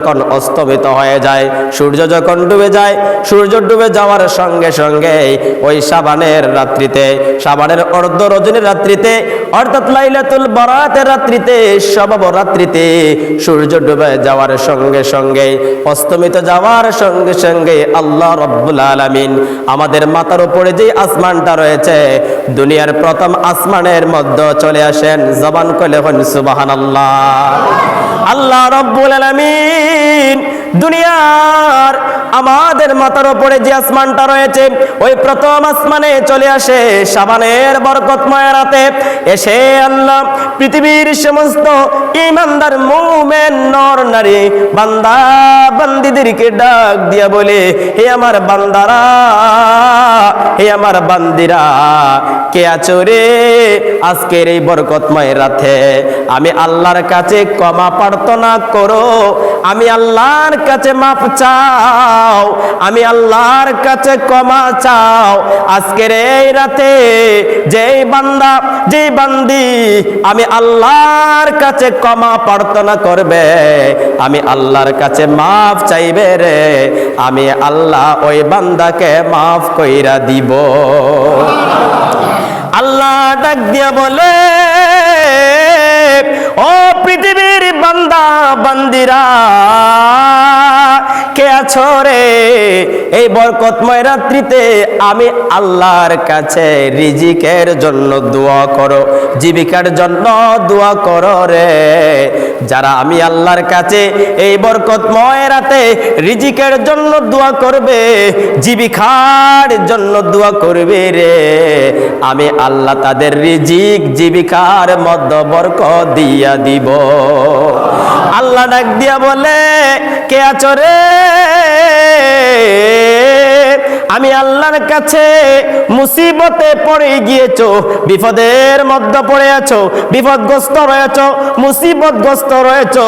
যখন অস্তমিত হয়ে যায়, সূর্য যখন ডুবে যায়, সূর্য ডুবে যাওয়ার সঙ্গে সঙ্গে ওই শাবানের রাত্রিতে, শাবানের অর্ধ রজনীর রাত্রিতে, অর্থাৎ লাইলাতুল বারাতের রাত্রিতে, শব রাত্রিতে সূর্য ডুবে যাওয়ার সঙ্গে সঙ্গে, অস্তমিত যাওয়ার সঙ্গে সঙ্গে আল্লাহ রাব্বুল আলামিন আমাদের মাথার উপরে যে আসমানটা রয়েছে, দুনিয়ার প্রথম আসমানের মধ্যে চলে আসেন। জবান খুলে বলেন সুবহানাল্লাহ। আল্লাহ রাব্বুল আলামিন দুনিয়ার আমাদের মাথার উপরে যে আসমানটা রয়েছে, ওই প্রথম আসমানে চলে আসে শাবানের বরকতময় রাতে। এসে আল্লাহ পৃথিবীর সমস্ত ঈমানদার মুমিন নর নারী বান্দা বান্দীদেরকে ডাক দিয়া বলে, হে আমার বান্দারা, হে আমার বান্দিরা, কে আছো রে আজকের এই বরকতময় রাতে? আমি আল্লাহর কাছে ক্ষমা প্রার্থনা করো, আমি আল্লাহর কাছে মাফ চাও, আমি আল্লাহর কাছে ক্ষমা চাও। আজকের এই রাতে যেই বান্দা যেই বান্দি আমি আল্লাহর কাছে ক্ষমা প্রার্থনা করবে, আমি আল্লাহর কাছে মাফ চাইবে রে, আমি আল্লাহ ওই বান্দাকে মাফ কইরা দিব। আল্লাহ ডাক দিয়া বলে, ও পৃথিবীর বান্দা বান্দিরা, কে আছো রে এই বরকতময় রাত্রিতে? আমি আল্লাহর কাছে রিজিকের জন্য দোয়া করো, জীবিকার জন্য দোয়া করো রে। যারা আমি আল্লাহর কাছে এই বরকতময় রাতে রিজিকের জন্য দোয়া করবে, জীবিকার জন্য দোয়া করবে রে, আমি আল্লাহ তাদের রিজিক জীবিকার মধ্যে বরকত দিয়া দিব। আল্লাহ ডাক দিয়া বলে, কে আছো রে? আমি আল্লাহর কাছে মুসিবতে পড়ে গিয়েছো, বিপদের মধ্যে পড়ে আছো, বিপদগ্রস্ত রয়েছো, মুসিবতগ্রস্ত রয়েছো,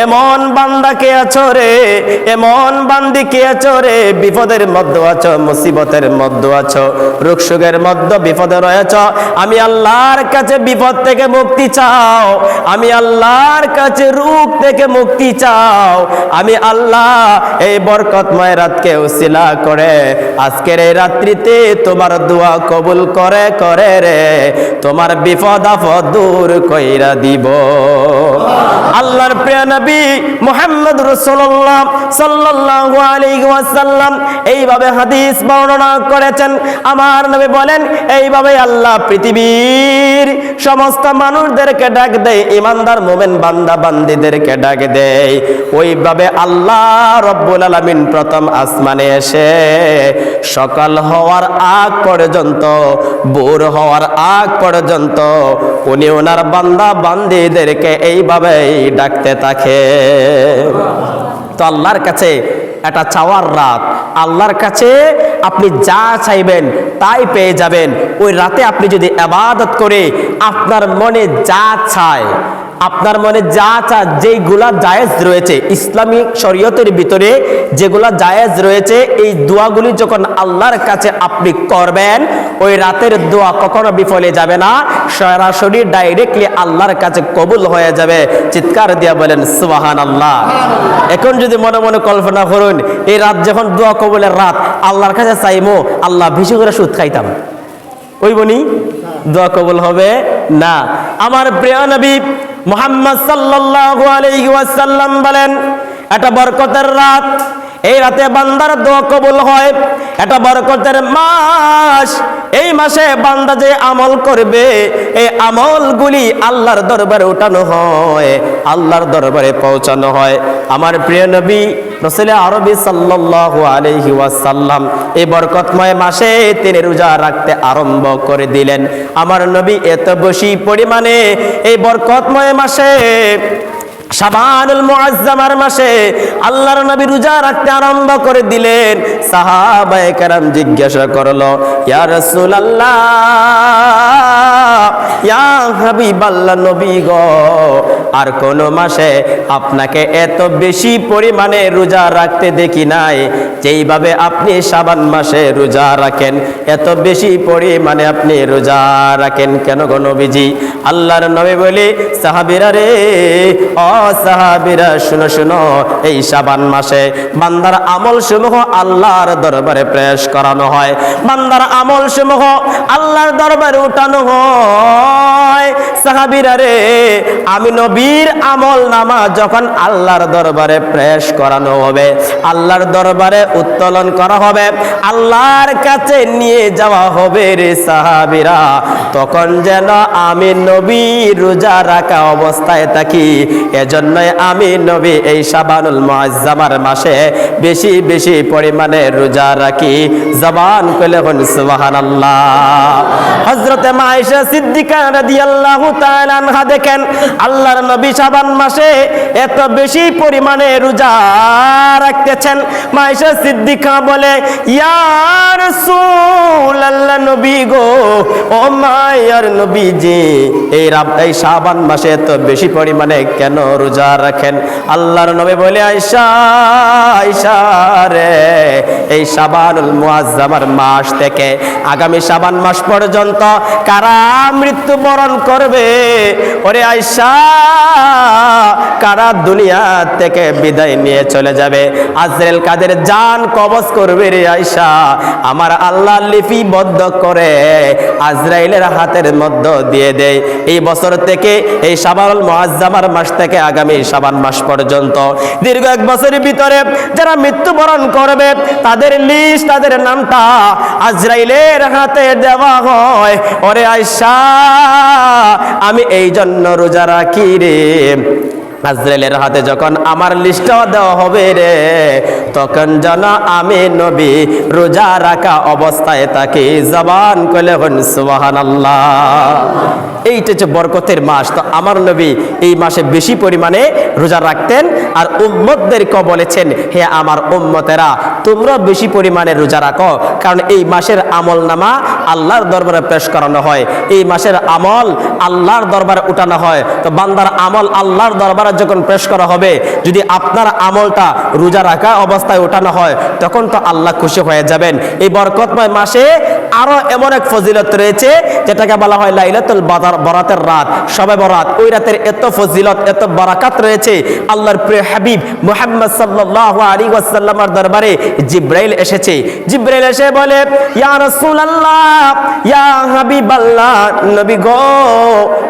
এমন বান্দা কে আছো রে? এমন বান্দি কে আছো রে? বিপদের মধ্যে আছো, মুসিবতের মধ্যে আছো, রোগ শোকের মধ্যে বিপদে রয়েছো, আমি আল্লাহর কাছে বিপদ থেকে মুক্তি চাও, আমি আল্লাহর কাছে রোগ থেকে মুক্তি চাও, আমি আল্লাহ এই বরকতময় রাতকে উসিলা করে আজকের এই রাত্রিতে তোমার দোয়া কবুল করে করে রে, তোমার বিপদ আপদ দূর কইরা দিব। আল্লাহর প্রিয় নবী মুহাম্মদ রাসূলুল্লাহ সাল্লাল্লাহু আলাইহি ওয়াসাল্লাম এইভাবে হাদিস বর্ণনা করেছেন। আমার নবী বলেন, এইভাবে আল্লাহ পৃথিবীর সমস্ত মানুষদেরকে ডাক দেয়, ঈমানদার মুমিন বান্দা বান্দীদেরকে ডাক দেয়। ওইভাবে আল্লাহ রব্বুল আলামিন প্রথম আসমানে এসে সকাল হওয়ার আগ পর্যন্ত, ভোর হওয়ার আগ পর্যন্ত উনি ওনার বান্দা বান্দীদেরকে এইভাবেই ডাকতে থাকে। তো আল্লাহর কাছে এটা চাওয়ার রাত, আল্লাহর কাছে আপনি যা চাইবেন তাই পেয়ে যাবেন। ওই রাতে আপনি যদি ইবাদত করে আপনার মনে যা চায়, আপনার মনে যা চায়, যেগুলা জায়েজ রয়েছে ইসলামিক শরীয়তের ভিতরে, যেগুলা জায়েজ রয়েছে, এই দোয়াগুলি যখন আল্লাহর কাছে আপনি করবেন, ওই রাতের দোয়া কখনো বিফলে যাবে না, সরাসরি ডাইরেক্টলি আল্লাহর কাছে কবুল হয়ে যাবে। চিৎকার দিয়া বলেন সুবহানাল্লাহ। এখন যদি মনে মনে কল্পনা করুন, এই রাত যখন দোয়া কবুলের রাত, আল্লাহর কাছে চাইমো আল্লাহ বেশি করে সুদ খাইতাম, ওই বনি দোয়া কবুল হবে না। আমার প্রিয় নবী মুহাম্মদ সাল্লাল্লাহু আলাইহি ওয়াসাল্লাম বলেন, এটা বরকতের রাত, এই রাতে বান্দার দোয়া কবুল হয়। এটা বরকতের মাস, এই মাসে বান্দা যে আমল করবে, এই আমলগুলি আল্লাহর দরবারে উঠানো হয়, আল্লাহর দরবারে পৌঁছানো হয়। আমার প্রিয় নবী রাসূল আরবি সাল্লাল্লাহু আলাইহি ওয়াসাল্লাম এই বরকতময় মাসে তিনি রোজা রাখতে আরম্ভ করে দিলেন। আমার নবী এত বেশি পরিমাণে এই বরকতময় মাসে, শাবানুল মুআজ্জামার মাসে আল্লাহর নবী রোজা রাখতে আরম্ভ করে দিলেন। সাহাবায়ে কেরাম জিজ্ঞাসা করলো, ইয়া রাসূলুল্লাহ, ইয়া হাবিবাল্লাহ, নবী গো, আর কোন মাসে আপনাকে এত বেশি পরিমাণে রোজা রাখতে দেখি নাই, যেইভাবে আপনি শাবান মাসে রোজা রাখেন, এত বেশি পরিমাণে আপনি রোজা রাখেন কেন গো নবীজি? আল্লাহর নবী বলে, সাহাবীরা রে, ও সাহাবীরা শুনো শুনো, এই শাবান মাসে বান্দার আমল সমূহ আল্লাহর দরবারে পেশ করানো হয়, বান্দার আমল সমূহ আল্লাহর দরবারে উঠানো হয়। সাহাবীরা রে, আমি নবীর আমল নামা যখন আল্লাহর দরবারে পেশ করানো হবে, আল্লাহর দরবারে উত্তোলন করা হবে, আল্লাহর কাছে নিয়ে যাওয়া হবে রে সাহাবীরা, তখন যেন আমি নবী রোজা রাখা অবস্থায় থাকি। এজন্যই আমি নবী এই শাবানুল মুআজ্জামার মাসে বেশি বেশি পরিমাণে রোজা রাখি। জবান খুলে বলুন সুবহানাল্লাহ। হযরতে আয়েশা সিদ্দিকা রাদিয়াল্লাহু তাআলা আনহা দেখেন আল্লাহর নবী শাবান মাসে এত বেশি পরিমাণে রোজা রাখতেছেন। আয়েশা সিদ্দিকা বলে, ইয়া রাসূলুল্লাহ, নবী গো, ও মায়ার নবীজি, এই শাবান মাসে এত বেশি পরিমাণে কেন রোজা রাখেন? আল্লাহর নবী বলে, আয়েশা আয়েশা রে, এই শাবানুল মুআজ্জামার মাস থেকে আগামী শাবান মাস পর্যন্ত কারা মৃত্যুবরণ করবে, ওরে আয়েশা, কারা দুনিয়া থেকে বিদায় নিয়ে চলে যাবে, আজরাইল কাদের জান কবজ করবে রে আয়েশা, আমার আল্লাহ লিপিবদ্ধ করে আজরাইলের হাতের মধ্যে দিয়ে দেয়। এই বছর থেকে, এই শাবানুল মুআজ্জামার মাস থেকে আগামী শাবান মাস পর্যন্ত দীর্ঘ এক বছরের ভিতরে যারা মৃত্যুবরণ করবে তাদের লিস্ট, তাদের নামটা আজরাইলের হাতে দেওয়া হয়। ওরে আয়েশা, আমি এই জন্য রোজা রাখি রে, আজরাইলের হাতে যখন আমার লিস্টটা দেওয়া হবে রে, তখন যেন আমি নবী রোজা রাখা অবস্থায় থাকি। জবান খুলে বলুন সুবহানাল্লাহ। এইটা হচ্ছে বরকতের মাস। তো আমার নবী এই মাসে বেশি পরিমাণে রোজা রাখতেন, আর উম্মতদেরকে বলেছেন, হে আমার উম্মতেরা, তোমরা বেশি পরিমাণে রোজা রাখো, কারণ এই মাসের আমল নামা আল্লাহর দরবারে পেশ করানো হয়, এই মাসের আমল আল্লাহর দরবারে উঠানো হয়। তো বান্দার আমল আল্লাহর দরবারে যখন পেশ করা হবে, যদি আপনার আমলটা রোজা রাখা অবস্থায় ওঠানো হয়, তখন তো আল্লাহ খুশি হয়ে যাবেন। এই বরকতময় মাসে আরো এমন এক ফজিলত রয়েছে যেটাকে বলা হয় লাইলাতুল বরাতের রাত, শবে বরাত। ওই রাতের এত ফজিলত, এত বারাকাত রয়েছে। আল্লাহর প্রিয় হাবিব মুহাম্মদ সাল্লাল্লাহু আলাইহি ওয়াসাল্লামের দরবারে জিবরাইল এসেছে। জিবরাইল এসে বলে, ইয়া রাসূলুল্লাহ, ইয়া হাবিবাল্লাহ, নবী গো,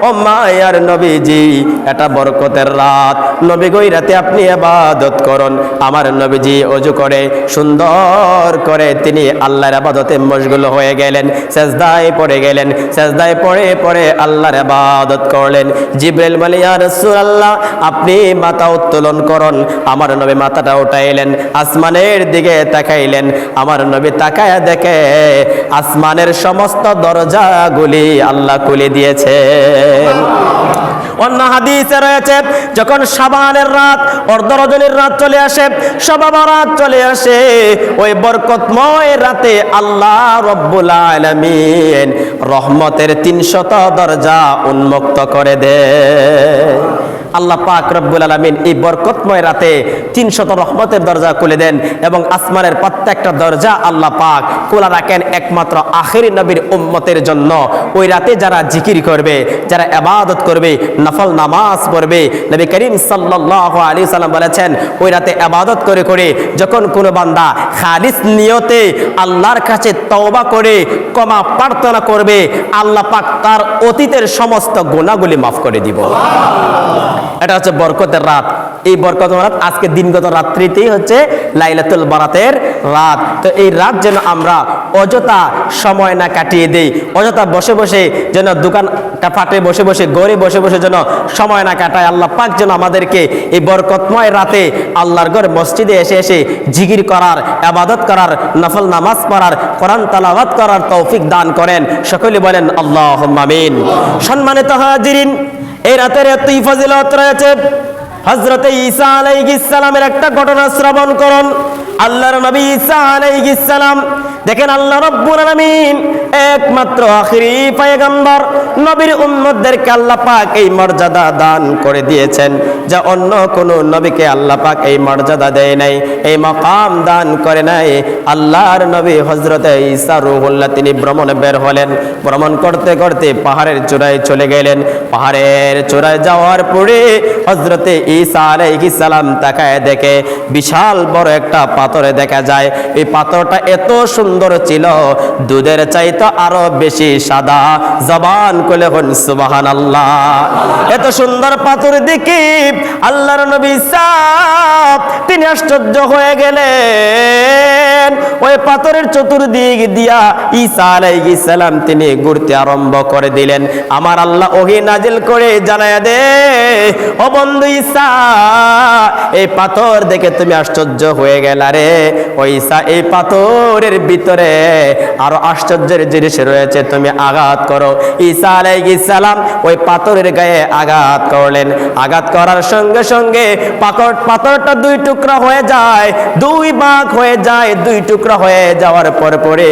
ও মায়ার নবীজি, এটা বরকতের রাত, নবী গো, এই রাতে আপনি ইবাদত করুন। আমার নবীজি ওযু করে সুন্দর করে তিনি আল্লাহর ইবাদতে মশগুল হয়ে গেলেন, সিজদায় পড়ে গেলেন, সিজদায় পড়ে পড়ে আল্লাহর ইবাদত করলেন। জিবরাইল বলে, ইয়া রাসূলুল্লাহ, আপনি মাথা উত্তোলন করুন। আমার নবী মাথাটা উঠাইলেন, আসমানের দিকে তাকাইলেন। আমার নবী তাকায়া দেখে আসমানের সমস্ত দরজাগুলি আল্লাহ খুলে দিয়েছেন। অন্য হাদিসে রয়েছে, যখন শাবানের রাত, অর্ধ রজনীর রাত চলে আসে, শবে বরাত চলে আসে, ওই বরকতময় রাতে আল্লাহ রব্বুল আলামিন রহমতের 300 দরজা উন্মুক্ত করে দেয়। আল্লাহ পাক রব্বুল আলামিন এই বরকতময় রাতে 300 রহমতের দরজা খুলে দেন, এবং আসমানের প্রত্যেকটা দরজা আল্লাহ পাক খোলা রাখেন একমাত্র আখিরি নবীর উম্মতের জন্য। ওই রাতে যারা জিকির করবে, যারা ইবাদত করবে, নফল নামাজ পড়বে, নবী করিম সাল্লাল্লাহু আলাইহি সাল্লাম বলেছেন, ওই রাতে ইবাদত করে করে যখন কোনো বান্দা খালিস নিয়তে আল্লাহর কাছে তওবা করে ক্ষমা প্রার্থনা করবে, আল্লাহ পাক তার অতীতের সমস্ত গুনাহগুলি মাফ করে দিব। এটা হচ্ছে বরকতের রাত। এই বরকতের রাত আজকে দিনগত রাত্রিতেই হচ্ছে লাইলাতুল বরাতের রাত। তো এই রাত যেন আমরা অযথা সময় না কাটিয়ে দেই, অযথা বসে বসে যেন দোকান ফাটে বসে বসে, ঘরে বসে বসে যেন সময় না কাটায়। আল্লাহ পাক যেন আমাদেরকে এই বরকতময় রাতে আল্লাহর ঘর মসজিদে এসে এসে জিকির করার, ইবাদত করার, নফল নামাজ পড়ার, কোরআন তেলাওয়াত করার তৌফিক দান করেন। সকলে বলেন আল্লাহুম্মা আমিন। সম্মানিত হাজিরিন, এই রাতের এতই ফজিলত রয়েছে। হযরতে ঈসা আলাইহিস সালামের একটা ঘটনা শ্রবণ করুন। আল্লাহর নবী ঈসা আলাইহিস সালাম, দেখেন আল্লাহ রাব্বুল আলামিন একমাত্র আখিরি পয়গম্বর নবীর উম্মতদেরকে আল্লাহ পাক এই মর্যাদা দান করে দিয়েছেন, যা অন্য কোন নবীকে আল্লাহ পাক এই মর্যাদা দেয় নাই, এই মাকাম দান করে নাই। আল্লাহর নবী হযরত ঈসা রূহুল্লাহ তিনি ভ্রমণে বের হলেন। ভ্রমণ করতে করতে পাহাড়ের চূড়ায় চলে গেলেন। পাহাড়ের চূড়ায় যাওয়ার পরে হযরত ঈসা আলাইহিস সালাম তাকায় দেখে বিশাল বড় একটা পাথরে দেখা যায়। এই পাথরটা এত সুন্দর ছিল, দুধের চাইতে আরো বেশি সাদা। জবান খুলে বলুন সুবহানাল্লাহ। এত সুন্দর পাথর দেখে আল্লাহর নবী ঈসা তিনি আশ্চর্য হয়ে গেলেন। ওই পাথরের চতুর্দিক দিয়া ঈসা আলাইহিস সালাম তিনি ঘুরতে আরম্ভ করে দিলেন। আমার আল্লাহ ওহী নাজিল করে জানায়া দে, ও বন্ধু ঈসা, এই পাথর দেখে তুমি আশ্চর্য হয়ে গেলা রে। ও ঈসা, এই পাথরের ভিতরে আরো আশ্চর্যের জিনিস রয়েছে, তুমি আঘাত করো। ঈসা আলাইহিস সালাম ওই পাথরের গায়ে আঘাত করলেন। আঘাত করার সঙ্গে সঙ্গে পাথরটা দুই টুকরা হয়ে যায়, দুই ভাগ হয়ে যায়। দুই টুকরা হয়ে যাওয়ার পরে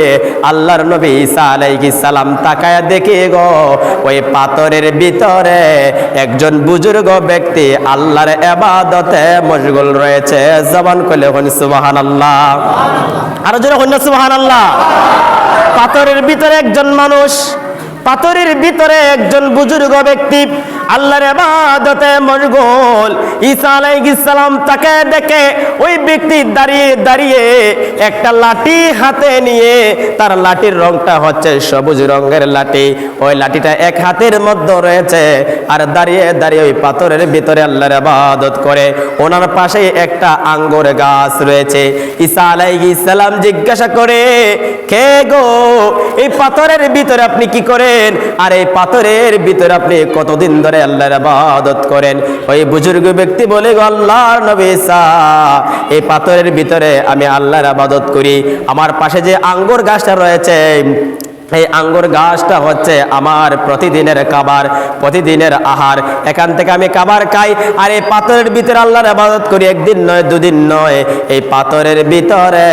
আল্লাহর নবী ঈসা আলাইহিস সালাম তাকায়া দেখে গো, ওই পাথরের ভিতরে একজন বুজুর্গ ব্যক্তি আল্লাহর ইবাদতে মশগুল রয়েছে। জবান খুলে বলুন সুবহানাল্লাহ। আরো জোরে বলুন সুবহানাল্লাহ। পাথরের ভিতরে একজন মানুষ, পাথরের ভিতরে একজন বুজুর্গ ব্যক্তি আল্লাহর ইবাদতে মশগুল। ঈসা আলাইহিস সালাম তাকে দেখে ওই ব্যক্তি দাঁড়িয়ে দাঁড়িয়ে একটা লাঠি হাতে নিয়ে, তার লাঠির রংটা হচ্ছে সবুজ রঙের লাঠি। ওই লাঠিটা এক হাতের মধ্যে রয়েছে, আর দাঁড়িয়ে দাঁড়িয়ে ওই পাথরের ভিতরে আল্লাহর ইবাদত করে। ওনার পাশে একটা আঙ্গুর গাছ রয়েছে। ঈসা আলাইহিস সালাম জিজ্ঞাসা করে, কে গো, এই পাথরের ভিতরে আপনি কি করেন? আর এই পাথরের ভিতরে আপনি কতদিন ধরে আল্লাহর ইবাদত করেন? ওই বুজুর্গ ব্যক্তি বলে, গো আল্লাহর নবী ঈসা, এই পাথরের ভিতরে আমি আল্লাহর ইবাদত করি। আমার পাশে যে আঙ্গুর গাছটা রয়েছে, এই আঙ্গুর গাছটা হচ্ছে আমার প্রতিদিনের খাবার, প্রতিদিনের আহার। এখান থেকে আমি খাবার খাই, আর এই পাথরের ভিতরে আল্লাহর ইবাদত করি। একদিন নয়, দুদিন নয়, এই পাথরের ভিতরে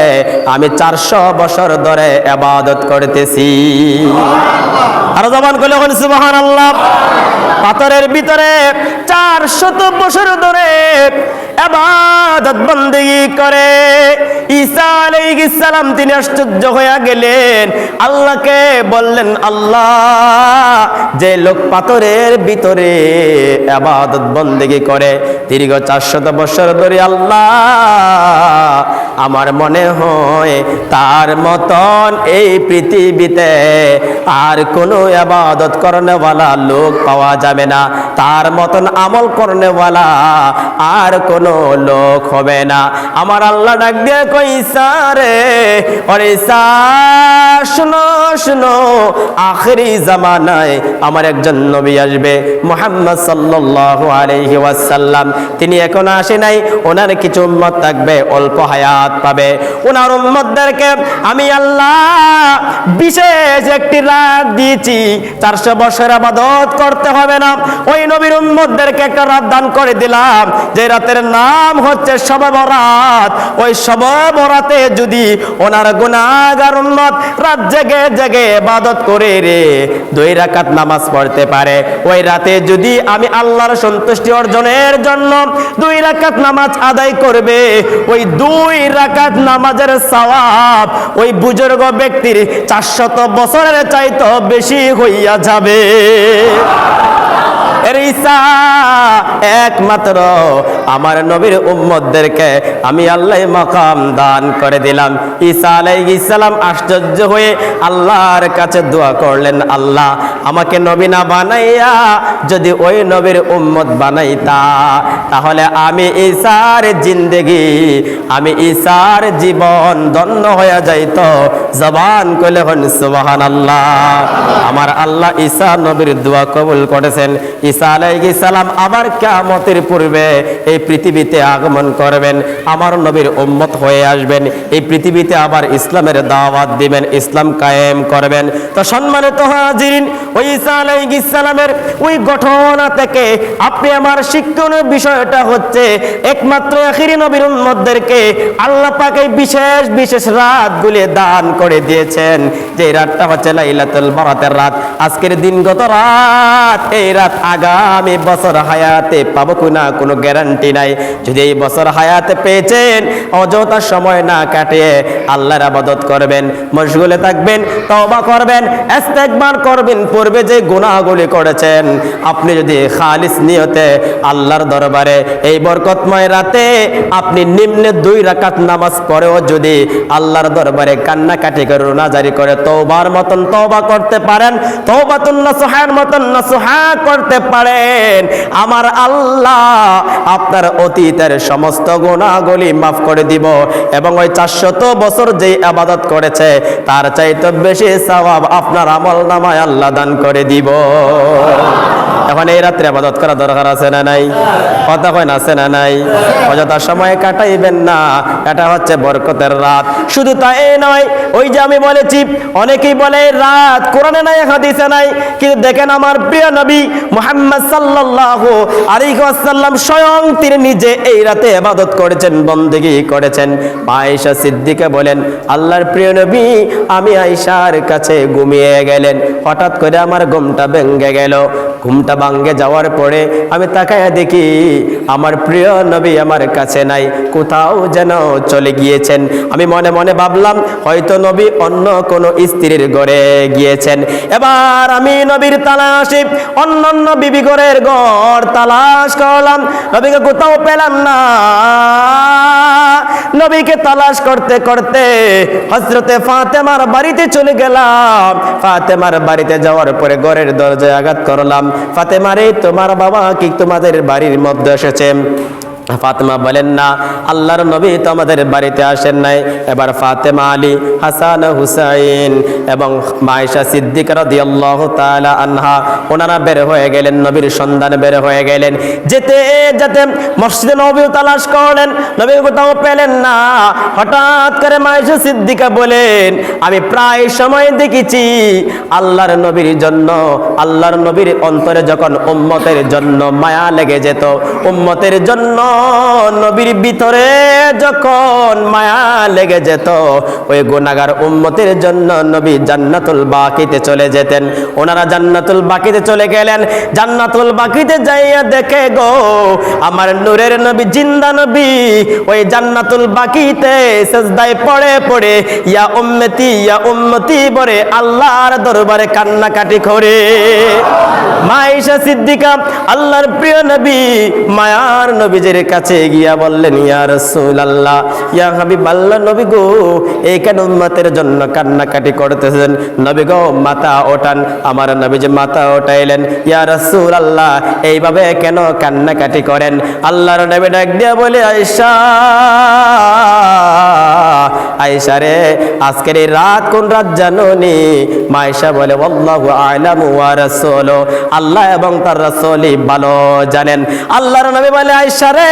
আমি 400 বছর ধরে ইবাদত করতেছি। আর জবান খুলে বলুন সুবহানাল্লাহ। পাথরের ভিতরে 400 বছর ধরে ইবাদত বন্দেগী করে ঈসা আলাইহিস সালাম তিনি আশ্চর্য হয়ে গেলেন। আল্লাহকে বললেন, আল্লাহ, যে লোক পাথরের ভিতরে ইবাদত বন্দেগী করে দীর্ঘ 400 বছর ধরে, আল্লাহ, আমার মনে হয় তার মতন এই পৃথিবীতে আর কোনো ইবাদত করনেওয়ালা লোক পাওয়া যাবে না, তার মতন আমল করনেওয়ালা আর কোনো লোক হবে না। আমার আল্লাহ ডাক দিয়ে কই, ঈসা রে, ওরে ঈসা, শুনো শুনো, আখিরি জামানায় আমার একজন নবী আসবে, মুহাম্মদ সাল্লাল্লাহু আলাইহি ওয়াসাল্লাম। তিনি এখন আসে নাই, ওনার কিছু উম্মত থাকবে, অল্প হায়াত পাবে। ওনার উম্মতদেরকে আমি আল্লাহ বিশেষ একটি রাত দিয়েছি, 400 বছর ইবাদত করতে হবে না। ওই নবীর উম্মতদেরকে একটা রাত দান করে দিলাম, যে রাতের নাম হচ্ছে শবে বরাত। ওই শবে বরাতে যদি ওনার গুনাহগার উম্মত রাত জেগে জেগে ইবাদত করে রে 2 রাকাত নামাজ পড়তে পারে, ওই রাতে যদি আমি আল্লাহর সন্তুষ্টি অর্জনের জন্য 2 রাকাত নামাজ আদায় করবে, ওই 2 রাকাত নামাজের সওয়াব ওই বুজুর্গ ব্যক্তির 400 বছরের চাইতে বেশি হইয়া যাবে। ঈসা একমাত্র আমার নবীর উম্মতদেরকে আমি আল্লাহ মাকাম দান করে দিলাম। ঈসা আলাইহিস সালাম আশ্চর্য হয়ে আল্লাহর কাছে দোয়া করলেন, আল্লাহ, আমাকে নবী না বানাইয়া যদি ওই নবীর উম্মত বানাইতা, তাহলে আমি ঈসার জিন্দেগি, আমি ঈসার জীবন ধন্য হয়ে যাইত। জবান খুলে বলুন সুবহানাল্লাহ। আমার আল্লাহ ঈসা নবীর দোয়া কবুল করেছেন। ঈসা আলাইহিস সালাম আবার কিয়ামতের পূর্বে এই পৃথিবীতে আগমন করবেন, আমার নবীর উম্মত হয়ে আসবেন, এই পৃথিবীতে আবার ইসলামের দাওয়াত দিবেন, ইসলাম কায়েম করবেন। তো সম্মানিত হাজিরিন, ওই ঈসা আলাইহিস সালামের ওই ঘটনা থেকে আপনি আমার শিক্ষণীয় বিষয় বিষয়টা হচ্ছে একমাত্র আখিরি নবীর উম্মতদেরকে আল্লাহ পাক এই বিশেষ বিশেষ রাতগুলি দান করে দিয়েছেন, যে রাতটা হচ্ছে লাইলাতুল বরাতের রাত। আজকের দিনগত রাত, এই রাত আগামী বছর হায়াতে পাবো কিনা কোনো গ্যারান্টি নাই। যদি এই বছর হায়াতে পেয়েছেন, অযথা সময় না কাটিয়ে আল্লাহর ইবাদত করবেন, মশগুলে থাকবেন, তওবা করবেন, ইস্তেগফার করবেন। পূর্বে যে গুনাহগুলি করেছেন, আপনি যদি খালিস নিয়তে আল্লাহর দরবারে এই বরকতময় রাতে আপনি নিম্নে 2 রাকাত নামাজ পড়েও যদি আল্লাহর দরবারে কান্নাকাটি করে রোনাজারি করে তওবার মতন তওবা করতে পারেন, তওবাতুন নাসুহার মতন নাসুহা করতে পারেন, আমার আল্লাহ আপনার অতীতের সমস্ত গুনাহগুলি মাফ করে দিব এবং ওই 400 বছর যেই ইবাদত করেছে তার চাইতে বেশি সওয়াব আপনার আমলনামায় আল্লাহ দান করে দিব। এখন এই রাত্রে ইবাদত করা দরকার আছে না নাই? কথা কয় না, আছে না নাই? অযথা সময় কাটাইবেন না, এটা হচ্ছে বরকতের রাত। শুধু তাই নয়, ওই যে আমি বলেছি, অনেকেই বলে রাত কোরআনে নাই, হাদিসে নাই, কিন্তু দেখেন আমার প্রিয় নবী মুহাম্মদ সাল্লাল্লাহু আলাইহি ওয়াসাল্লাম স্বয়ং তিনি নিজে এই রাতে ইবাদত করেছেন, বন্দেগী করেছেন। আয়েশা সিদ্দিকা বলেন, আল্লাহর প্রিয় নবী আমি আয়েশার কাছে ঘুমিয়ে গেলেন, হঠাৎ করে আমার ঘুমটা ভেঙে গেল। ঘুমটা ভাঙে যাওয়ার পরে আমি তাকায় দেখি আমার প্রিয় নবী আমার কাছে নাই, কোথাও যেন চলে গিয়েছেন। আমি মনে মনে ভাবলাম হয়তো নবী অন্য কোনো স্ত্রীর ঘরে গিয়েছেন। এবার আমি নবীর তালাশে অন্যান্য বিবি ঘরের ঘর তালাশ করলাম, নবীকে কোথাও পেলাম না। নবীকে তালাশ করতে করতে হযরতে ফাতেমার বাড়িতে চলে গেলাম। ফাতেমার বাড়িতে যাওয়ার পরে ঘরের দরজায় আঘাত করলাম, ফাতেমা রে তোমার বাবা কি তোমাদের বাড়ির মধ্যে এসেছে? ফাতেমা বলেন, না, আল্লাহর নবী তো আমাদের বাড়িতে আসেন নাই। এবার ফাতেমা, আলী, হাসান, হুসাইন এবং আয়েশা সিদ্দিকা রাদিয়াল্লাহু তাআলা আনহা ওনারা বের হয়ে গেলেন, নবীর সন্ধান বের হয়ে গেলেন। যেতে যেতে মসজিদে নববী তালাশ করলেন, নবী কোথাও পেলেন না। হঠাৎ করে আয়েশা সিদ্দিকা বলেন, আমি প্রায় সময় দেখেছি আল্লাহর নবীর জন্য, আল্লাহর নবীর অন্তরে যখন উম্মতের জন্য মায়া লেগে যেত, উম্মতের জন্য নবীর ভিতরে যখন মায়া লেগে যেত, ওই গুনাহগার উম্মতের জন্য নবী জান্নাতুল বাকিতে চলে যেতেন। ওনারা জান্নাতুল বাকিতে চলে গেলেন। জান্নাতুল বাকিতে যাইয়া দেখে গো আমার নূরের নবী, জিন্দা নবী ওই জান্নাতুল বাকিতে সিজদায় পড়ে পড়ে ইয়া উম্মতি বলে আল্লাহর দরবারে কান্নাকাটি করে। আয়েশা সিদ্দিকা আল্লাহর প্রিয় নবী মায়ার নবীজির কাছে গিয়া বললেন, ইয়া রাসূলুল্লাহ, ইয়া হাবিবাল্লাহ, নবী গো এই কেন উম্মতের জন্য কান্নাকাটি করতেছেন? নবী গো মাথা ওঠান। আমার নবী যে মাথা ওঠাইলেন, ইয়া রাসূলুল্লাহ এইভাবে কেন কান্নাকাটি করেন? আল্লাহর নবী ডাক দিয়া বলে, আয়েশা, আয়েশা রে আজকের এই রাত কোন রাত জানোনি? আয়েশা বলে, আল্লাহু আ'লামু ওয়া রাসূলু, আল্লাহ এবং তার রাসূলই ভালো জানেন। আল্লাহর নবী বলে, আয়েশা রে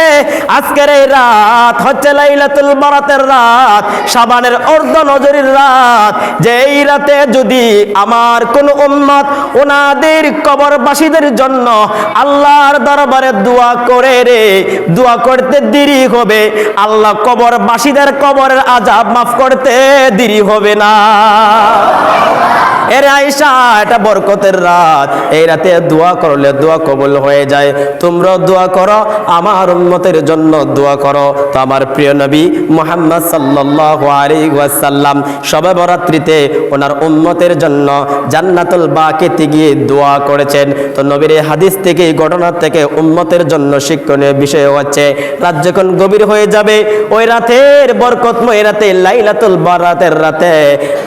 আজকের এই রাত হচ্ছে লাইলাতুল বরাতের রাত, শাবানের অর্ধ নজরের রাত। যে এই রাতে যদি আমার কোন উম্মত ওনাদের কবরবাসীদের জন্য আল্লাহর দরবারে দোয়া করে রে, দোয়া করতে দেরি হবে, আল্লাহ কবরবাসীদের কবরের আযাব মাফ করতে দেরি হবে না। এর আয়েশা এটা বরকতের রাত, এই রাতে দোয়া করলে দোয়া কবুল হয়ে যায়। তোমরাও দোয়া করো, আমার উম্মতের জন্য দোয়া করো। তো আমার প্রিয় নবী মুহাম্মদ সাল্লাল্লাহু আলাইহি ওয়াসাল্লাম শবে বরাত্রিতে ওনার উম্মতের জন্য জান্নাতুল বাকিতে গিয়ে দোয়া করেছেন। তো নবীর এই হাদিস থেকে, এই ঘটনা থেকে উম্মতের জন্য শিক্ষণীয় বিষয় হচ্ছে, রাত যখন গভীর হয়ে যাবে, ওই রাতের বরকতময় রাতে, লাইলাতুল বরাতের রাতে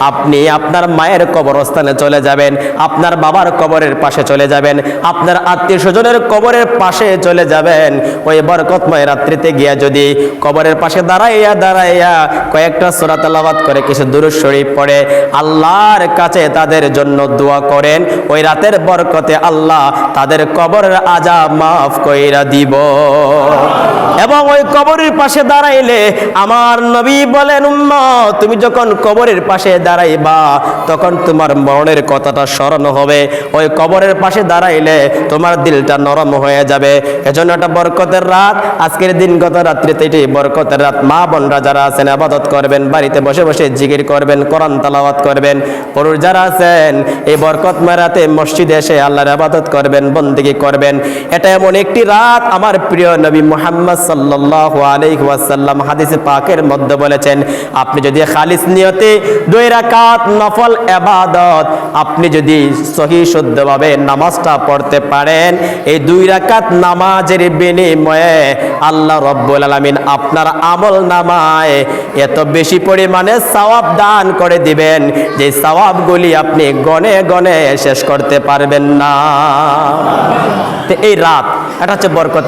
আপনি আপনার মায়ের কবরস্থানে চলে যাবেন, আপনার বাবার কবরের পাশে চলে যাবেন, আপনার আত্মীয় স্বজনের কবরের পাশে চলে যাবেন। ওই বরকতময় রাত্রিতে গিয়া যদি কবরের পাশে দাঁড়াইয়া দাঁড়াইয়া কয়েকটা সূরা তেলাওয়াত করে কিছু দুরূদ শরীফ পড়ে আল্লাহর কাছে তাদের জন্য দোয়া করেন, ওই রাতের বরকতে আল্লাহ তাদের কবরের আযাব মাফ কইরা দিব। এবং ওই কবরের পাশে দাঁড়াইলে আমার নবী বলেন, উম্মত তুমি যখন কবরের পাশে দাঁড়াইবা তখন তোমার মরণের কথাটা স্মরণ হবে, ওই কবরের পাশে দাঁড়াইলে তোমার দিলটা নরম হয়ে যাবে। এজন্য একটা বরকতের রাত, আজকের দিনগত রাত্রিতে এটি বরকতের রাত। মা বোনরা যারা আছেন ইবাদত করবেন, বাড়িতে বসে বসে জিকির করবেন, কোরআন তেলাওয়াত করবেন। পুরুষ যারা আছেন এই বরকতময় রাতে মসজিদে এসে আল্লাহর ইবাদত করবেন, বন্দেগী করবেন। এটা এমন একটি রাত, আমার প্রিয় নবী মুহাম্মদ সাল্লাল্লাহু আলাইহি ওয়াসাল্লাম হাদিসে পাকের মধ্যে বলেছেন, আপনি যদি খালিস নিয়তে 2 রাকাত নফল ইবাদত আপনি যদি সহি শুদ্ধভাবে নামাজটা পড়তে পারেন, এই 2 রাকাত নামাজের বিনিময়ে আল্লাহ রাব্বুল আলামিন আপনার আমল নামায় এত বেশি পরিমাণে সওয়াব দান করে দিবেন যে সওয়াবগুলি আপনি গনে গনে শেষ করতে পারবেন না। তো এই রাত এটা হচ্ছে বরকত।